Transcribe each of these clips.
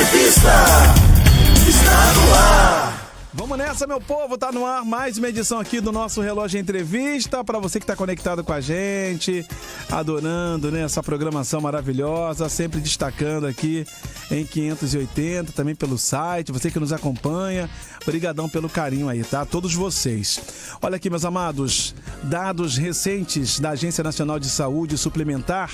Entrevista está no ar. Vamos nessa, meu povo, tá no ar mais uma edição aqui do nosso Relógio Entrevista, para você que tá conectado com a gente, adorando, né, essa programação maravilhosa, sempre destacando aqui em 580, também pelo site, você que nos acompanha, brigadão pelo carinho aí, tá? Todos vocês. Olha aqui, meus amados, dados recentes da Agência Nacional de Saúde Suplementar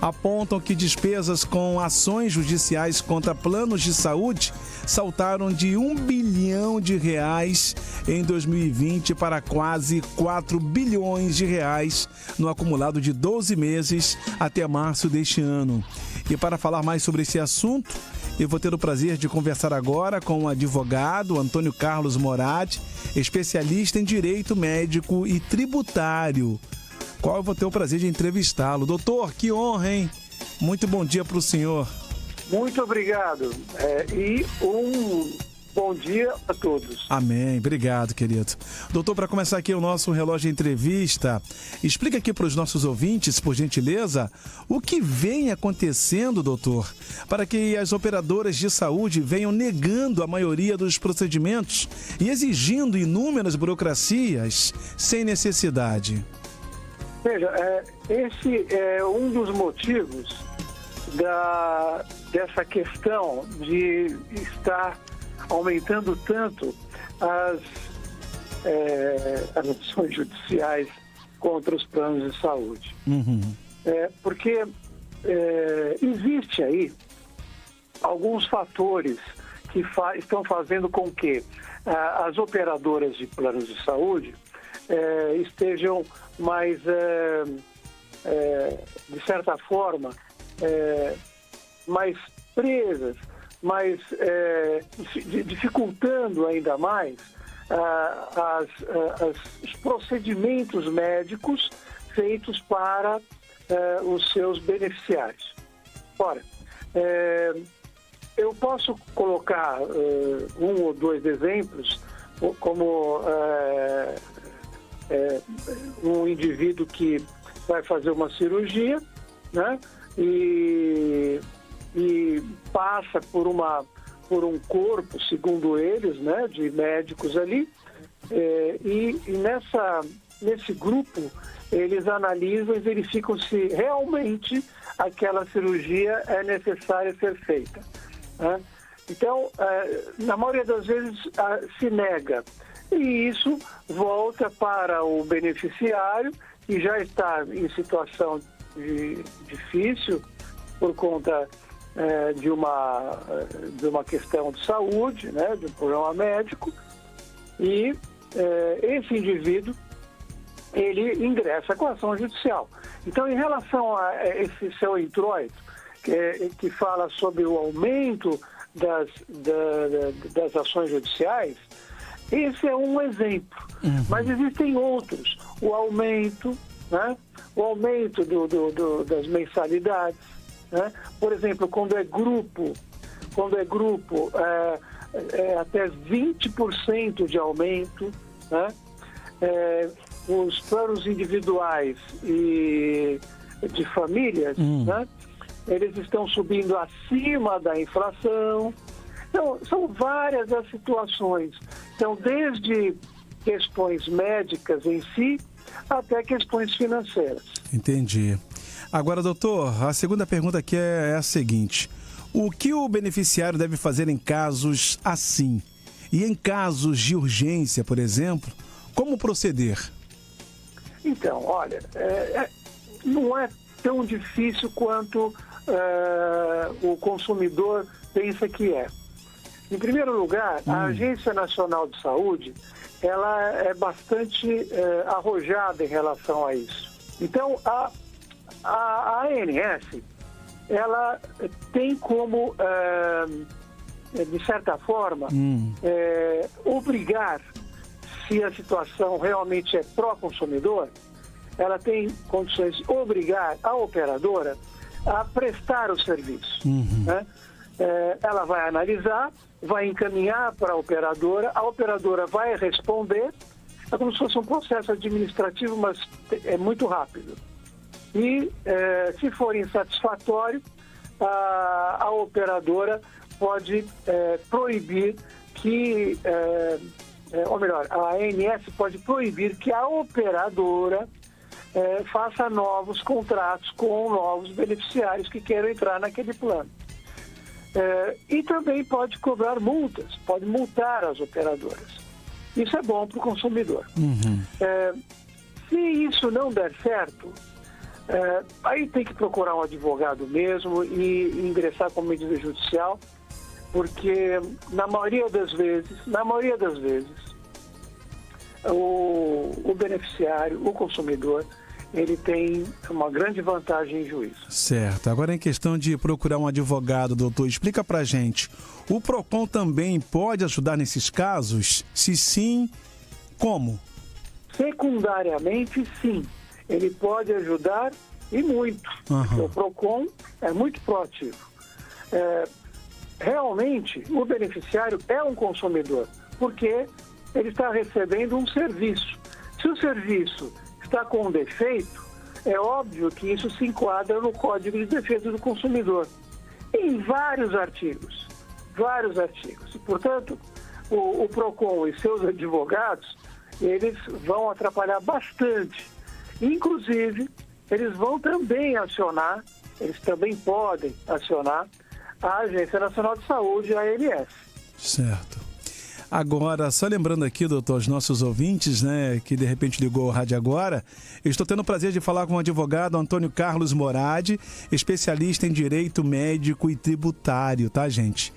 apontam que despesas com ações judiciais contra planos de saúde saltaram de R$1 bilhão em 2020 para quase R$4 bilhões no acumulado de 12 meses até março deste ano. E para falar mais sobre esse assunto, eu vou ter o prazer de conversar agora com o advogado Antônio Carlos Moradi, especialista em direito médico e tributário, qual eu vou ter o prazer de entrevistá-lo. Doutor, que honra, hein? Muito bom dia para o senhor. Muito obrigado. E bom dia a todos. Amém. Obrigado, querido. Doutor, para começar aqui o nosso Relógio Entrevista, explica aqui para os nossos ouvintes, por gentileza, o que vem acontecendo, doutor, para que as operadoras de saúde venham negando a maioria dos procedimentos e exigindo inúmeras burocracias sem necessidade. Veja, esse é um dos motivos dessa questão de estar aumentando tanto as ações judiciais contra os planos de saúde. Porque existe aí alguns fatores que estão fazendo com que as operadoras de planos de saúde estejam mais, de certa forma, mais presas, mas dificultando ainda mais os procedimentos médicos feitos para os seus beneficiários. Ora, eu posso colocar um ou dois exemplos, como um indivíduo que vai fazer uma cirurgia, né? E passa por um corpo, segundo eles, né, de médicos ali, e nesse grupo eles analisam e verificam se realmente aquela cirurgia é necessária ser feita, né? Então, na maioria das vezes se nega, e isso volta para o beneficiário, que já está em situação difícil por conta de uma questão de saúde, né, de um problema médico, e esse indivíduo ele ingressa com a ação judicial. Então, em relação a esse seu introito, que fala sobre o aumento das ações judiciais, esse é um exemplo. Mas existem outros. O aumento, né? O aumento das mensalidades, né? Por exemplo, quando é grupo, até 20% de aumento, né? Os planos individuais e de famílias, né? Eles estão subindo acima da inflação. Então, são várias as situações. Então, desde questões médicas em si, até questões financeiras. Entendi. Agora, doutor, a segunda pergunta aqui é a seguinte: o que o beneficiário deve fazer em casos assim? E em casos de urgência, por exemplo, como proceder? Então, olha, não é tão difícil quanto o consumidor pensa que é. Em primeiro lugar, a Agência Nacional de Saúde, ela é bastante arrojada em relação a isso. Então, a ANS, ela tem como, de certa forma, obrigar, se a situação realmente é pró-consumidor, ela tem condições de obrigar a operadora a prestar o serviço, né? Ela vai analisar, vai encaminhar para a operadora vai responder. É como se fosse um processo administrativo, mas é muito rápido. E, se for insatisfatório, a operadora pode proibir que, ou melhor, a ANS pode proibir que a operadora faça novos contratos com novos beneficiários que queiram entrar naquele plano. E também pode cobrar multas, pode multar as operadoras. Isso é bom para o consumidor. Se isso não der certo, aí tem que procurar um advogado mesmo e ingressar com medida judicial, porque na maioria das vezes, o beneficiário, o consumidor, ele tem uma grande vantagem em juízo. Certo. Agora, em questão de procurar um advogado, doutor, explica pra gente. O PROCON também pode ajudar nesses casos? Se sim, como? Secundariamente, sim. Ele pode ajudar e muito. O PROCON é muito proativo. Realmente, o beneficiário é um consumidor, porque ele está recebendo um serviço. Se o serviço está com um defeito, é óbvio que isso se enquadra no Código de Defesa do Consumidor, em vários artigos. E, portanto, o PROCON e seus advogados, eles vão atrapalhar bastante. Inclusive, eles vão também acionar, eles também podem acionar a Agência Nacional de Saúde, a ANS. Certo. Agora, só lembrando aqui, doutor, aos nossos ouvintes, né, que de repente ligou o rádio agora, eu estou tendo o prazer de falar com o advogado Antônio Carlos Moradi, especialista em direito médico e tributário, tá, gente?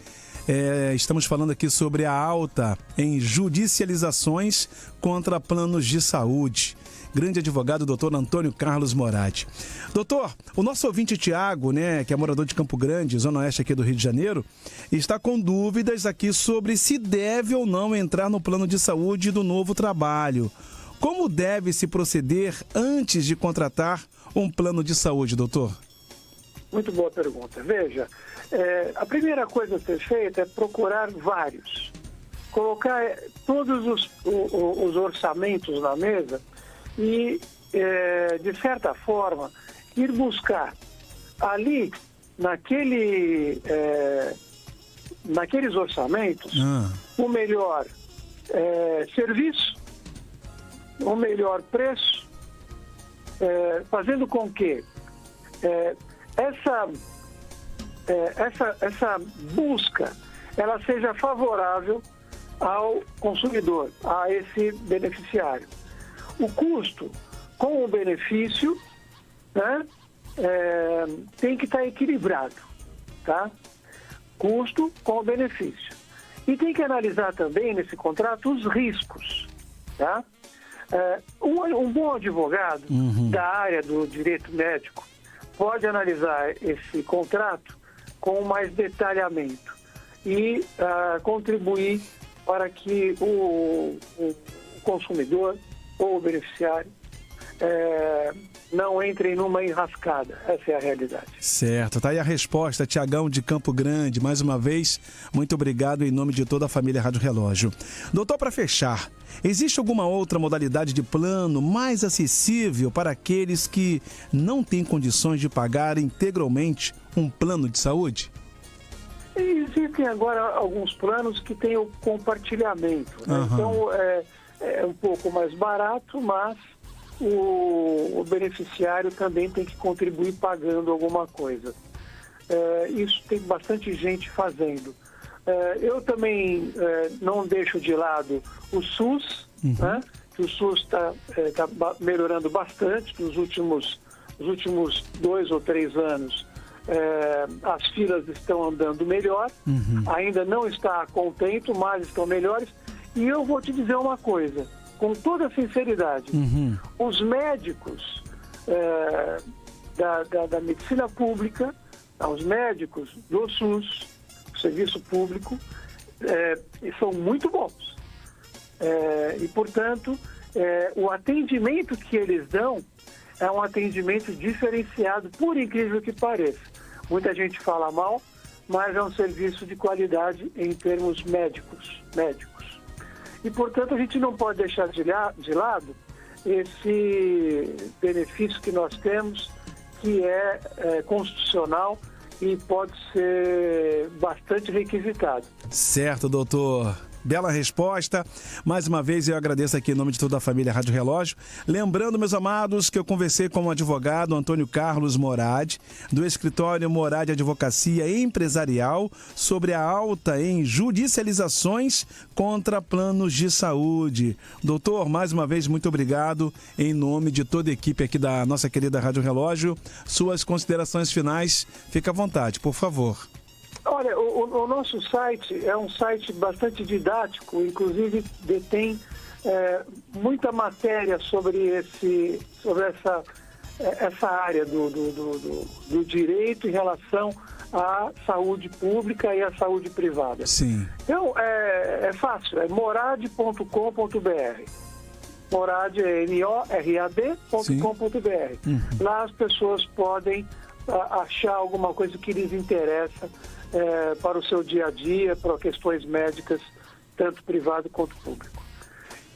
Estamos falando aqui sobre a alta em judicializações contra planos de saúde. Grande advogado, doutor Antônio Carlos Moradi. Doutor, o nosso ouvinte Tiago, né, que é morador de Campo Grande, zona oeste aqui do Rio de Janeiro, está com dúvidas aqui sobre se deve ou não entrar no plano de saúde do novo trabalho. Como deve se proceder antes de contratar um plano de saúde, doutor? Muito boa pergunta. Veja, a primeira coisa a ser feita é procurar vários. Colocar todos os orçamentos na mesa e, de certa forma, ir buscar ali, naqueles orçamentos, o melhor serviço, o melhor preço, fazendo com que essa busca ela seja favorável ao consumidor, a esse beneficiário. O custo com o benefício, né, tem que estar equilibrado, tá? Custo com o benefício. E tem que analisar também nesse contrato os riscos, tá? Um bom advogado da área do direito médico pode analisar esse contrato com mais detalhamento e contribuir para que o consumidor ou o beneficiário não entrem numa enrascada. Essa é a realidade. Certo, tá aí a resposta, Tiagão de Campo Grande. Mais uma vez, muito obrigado em nome de toda a família Rádio Relógio. Doutor, para fechar, existe alguma outra modalidade de plano mais acessível para aqueles que não têm condições de pagar integralmente um plano de saúde? Existem agora alguns planos que têm o compartilhamento, né? Então é um pouco mais barato, mas o beneficiário também tem que contribuir pagando alguma coisa. Isso tem bastante gente fazendo. Eu também não deixo de lado o SUS, né? Que o SUS está melhorando bastante nos últimos 2 ou 3 anos. As filas estão andando melhor, ainda não está contento, mas estão melhores. E eu vou te dizer uma coisa, com toda sinceridade, os médicos da medicina pública, os médicos do SUS, serviço público, são muito bons. E, portanto, o atendimento que eles dão é um atendimento diferenciado, por incrível que pareça. Muita gente fala mal, mas é um serviço de qualidade em termos médicos. E, portanto, a gente não pode deixar de lado esse benefício que nós temos, que é constitucional e pode ser bastante requisitado. Certo, doutor. Bela resposta. Mais uma vez eu agradeço aqui em nome de toda a família Rádio Relógio. Lembrando, meus amados, que eu conversei com o advogado Antônio Carlos Morad, do escritório Morad Advocacia Empresarial, sobre a alta em judicializações contra planos de saúde. Doutor, mais uma vez, muito obrigado em nome de toda a equipe aqui da nossa querida Rádio Relógio. Suas considerações finais, fica à vontade, por favor. Olha, o nosso site é um site bastante didático, inclusive detém muita matéria sobre essa área do direito em relação à saúde pública e à saúde privada. Sim. Então, é fácil, é morad.com.br. Morad é morad.com.br. Lá as pessoas podem achar alguma coisa que lhes interessa para o seu dia a dia, para questões médicas, tanto privado quanto público.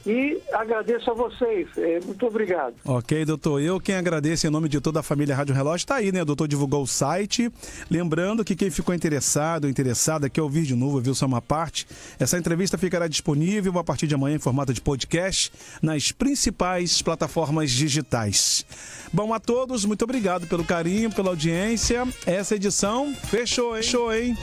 E agradeço a vocês. Muito obrigado. Ok, doutor. Eu quem agradeço em nome de toda a família Rádio Relógio. Está aí, né? O doutor divulgou o site. Lembrando que quem ficou interessado ou interessada, quer ouvir de novo, viu só uma parte, essa entrevista ficará disponível a partir de amanhã em formato de podcast nas principais plataformas digitais. Bom, a todos, muito obrigado pelo carinho, pela audiência. Essa edição fechou, hein?